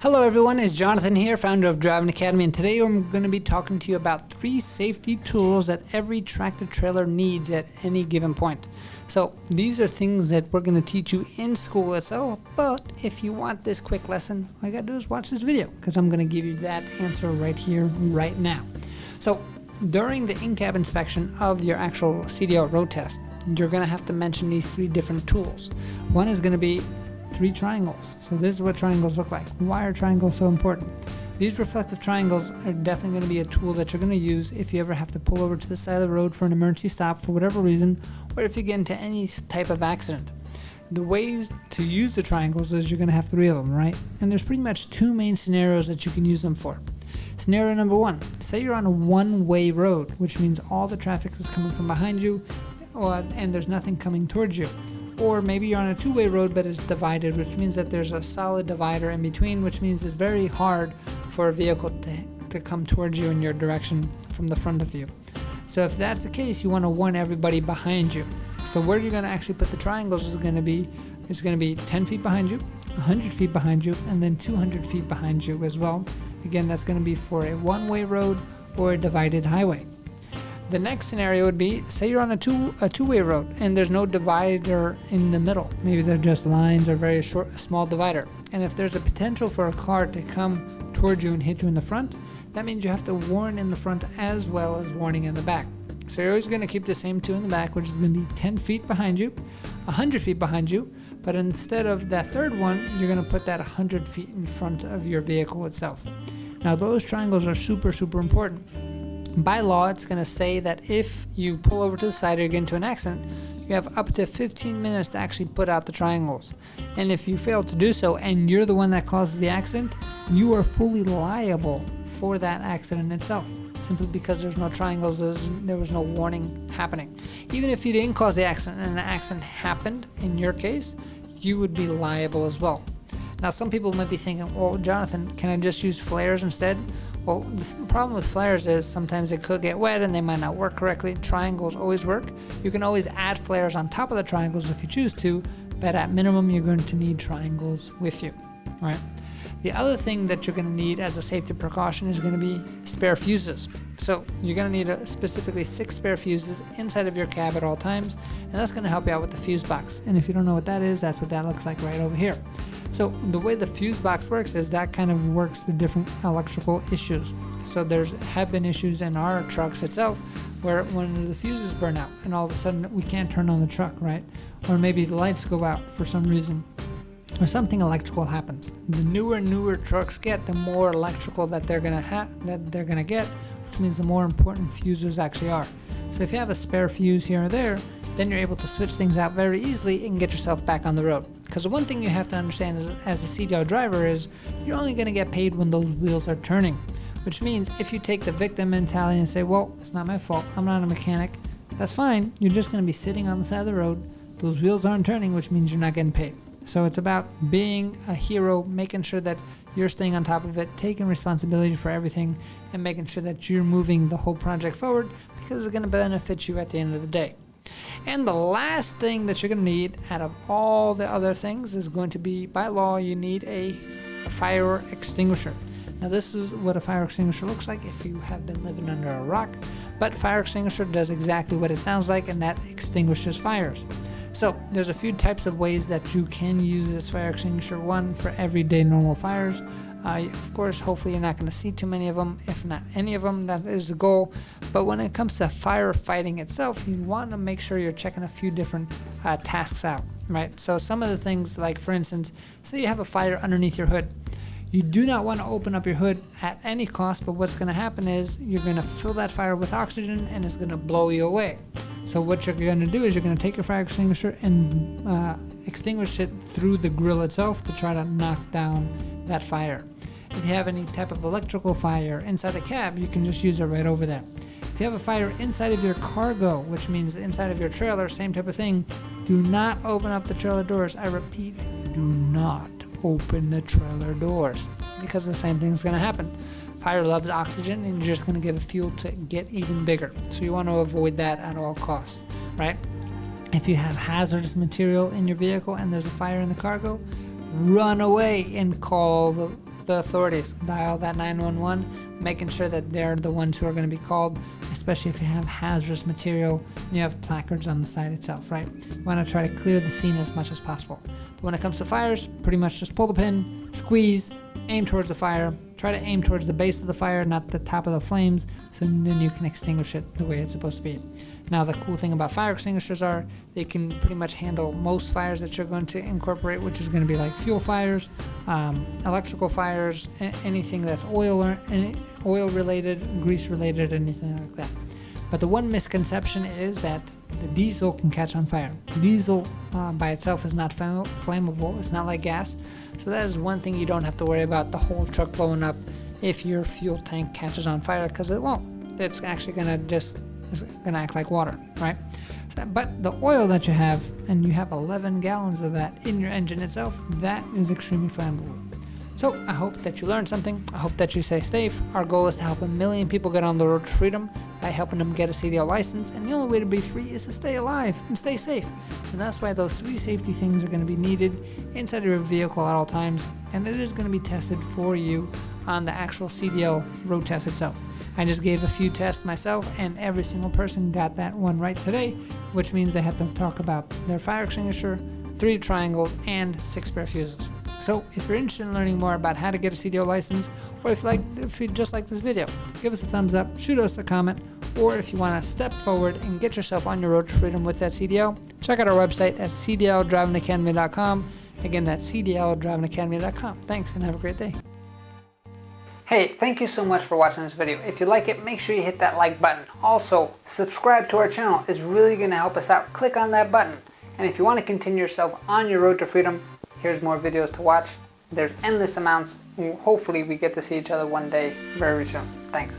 Hello everyone, it's Jonathan here, founder of Driving Academy, and today I'm going to be talking to you about 3 safety tools that every tractor trailer needs at any given point. So these are things that we're going to teach you in school itself, but if you want this quick lesson, all you got to do is watch this video because I'm going to give you that answer right here, right now. So during the in-cab inspection of your actual CDL road test, you're going to have to mention these 3 different tools. One is going to be 3 triangles. So this is what triangles look like. Why are triangles so important? These reflective triangles are definitely going to be a tool that you're going to use if you ever have to pull over to the side of the road for an emergency stop for whatever reason, or if you get into any type of accident. The ways to use the triangles is you're going to have 3 of them, right? And there's pretty much 2 main scenarios that you can use them for. Scenario number 1, say you're on a one-way road, which means all the traffic is coming from behind you, and there's nothing coming towards you. Or maybe you're on a 2-way road but it's divided, which means that there's a solid divider in between, which means it's very hard for a vehicle to come towards you in your direction from the front of you. So if that's the case, you want to warn everybody behind you. So where you're going to actually put the triangles is going to be 10 feet behind you, 100 feet behind you, and then 200 feet behind you as well. Again, that's going to be for a one-way road or a divided highway. The next scenario would be, say you're on a two-way road and there's no divider in the middle. Maybe they're just lines or very short, a small divider. And if there's a potential for a car to come towards you and hit you in the front, that means you have to warn in the front as well as warning in the back. So you're always going to keep the same 2 in the back, which is going to be 10 feet behind you, 100 feet behind you, but instead of that third one, you're going to put that 100 feet in front of your vehicle itself. Now those triangles are super important. By law, it's going to say that if you pull over to the side or you get into an accident, you have up to 15 minutes to actually put out the triangles. And if you fail to do so and you're the one that causes the accident, you are fully liable for that accident itself, simply because there's no triangles, there was no warning happening. Even if you didn't cause the accident and an accident happened, in your case, you would be liable as well. Now some people might be thinking, well, Jonathan, can I just use flares instead? Well, the problem with flares is sometimes they could get wet and they might not work correctly. Triangles always work. You can always add flares on top of the triangles if you choose to, but at minimum you're going to need triangles with you, right? The other thing that you're going to need as a safety precaution is going to be spare fuses. So you're going to need specifically 6 spare fuses inside of your cab at all times, and that's going to help you out with the fuse box. And if you don't know what that is, that's what that looks like right over here. So the way the fuse box works is that kind of works the different electrical issues. So have been issues in our trucks itself where when the fuses burn out and all of a sudden we can't turn on the truck, right? Or maybe the lights go out for some reason, or something electrical happens. The newer trucks get, the more electrical that they're gonna get, which means the more important fuses actually are. So if you have a spare fuse here or there, then you're able to switch things out very easily and get yourself back on the road. Because the one thing you have to understand as a CDL driver is you're only going to get paid when those wheels are turning. Which means if you take the victim mentality and say, well, it's not my fault, I'm not a mechanic, that's fine. You're just going to be sitting on the side of the road. Those wheels aren't turning, which means you're not getting paid. So it's about being a hero, making sure that you're staying on top of it, taking responsibility for everything, and making sure that you're moving the whole project forward because it's going to benefit you at the end of the day. And the last thing that you're going to need out of all the other things is going to be, by law, you need a fire extinguisher. Now this is what a fire extinguisher looks like if you have been living under a rock, but fire extinguisher does exactly what it sounds like, and that extinguishes fires. So there's a few types of ways that you can use this fire extinguisher. One, for everyday normal fires. Of course, hopefully you're not going to see too many of them, if not any of them. That is the goal. But when it comes to firefighting itself, you want to make sure you're checking a few different tasks out, right? So some of the things, like for instance, say you have a fire underneath your hood. You do not want to open up your hood at any cost, but what's going to happen is you're going to fill that fire with oxygen and it's going to blow you away. So what you're going to do is you're going to take your fire extinguisher and extinguish it through the grill itself to try to knock down that fire. If you have any type of electrical fire inside a cab, you can just use it right over there. If you have a fire inside of your cargo, which means inside of your trailer, same type of thing, do not open up the trailer doors. I repeat, do not open the trailer doors because the same thing is going to happen. Fire loves oxygen and you're just going to give it fuel to get even bigger. So you want to avoid that at all costs, right? If you have hazardous material in your vehicle and there's a fire in the cargo, run away and call the the authorities. Dial that 911, making sure that they're the ones who are going to be called, especially if you have hazardous material and you have placards on the site itself, right? You want to try to clear the scene as much as possible. But when it comes to fires, pretty much just pull the pin, squeeze, aim towards the fire. Try to aim towards the base of the fire, not the top of the flames, so then you can extinguish it the way it's supposed to be. Now, the cool thing about fire extinguishers are they can pretty much handle most fires that you're going to incorporate, which is going to be like fuel fires, electrical fires, anything that's oil related, grease related, anything like that. But the one misconception is that the diesel can catch on fire. Diesel by itself is not flammable. It's not like gas. So that is one thing you don't have to worry about the whole truck blowing up if your fuel tank catches on fire, because it won't. It's actually going to act like water, right? But the oil that you have, and you have 11 gallons of that in your engine itself, that is extremely flammable. So I hope that you learned something. I hope that you stay safe. Our goal is to help 1 million people get on the road to freedom by helping them get a CDL license, and the only way to be free is to stay alive and stay safe. And that's why those 3 safety things are going to be needed inside of your vehicle at all times, and it is going to be tested for you on the actual CDL road test itself. I just gave a few tests myself, and every single person got that one right today, which means they have to talk about their fire extinguisher, 3 triangles, and 6 spare fuses. So if you're interested in learning more about how to get a CDL license, or if you just like this video, give us a thumbs up, shoot us a comment, or if you want to step forward and get yourself on your road to freedom with that CDL, check out our website at cdldrivingacademy.com. Again, that's cdldrivingacademy.com. Thanks, and have a great day. Hey, thank you so much for watching this video. If you like it, make sure you hit that like button. Also, subscribe to our channel. It's really going to help us out. Click on that button. And if you want to continue yourself on your road to freedom, here's more videos to watch. There's endless amounts. Hopefully we get to see each other one day very soon. Thanks.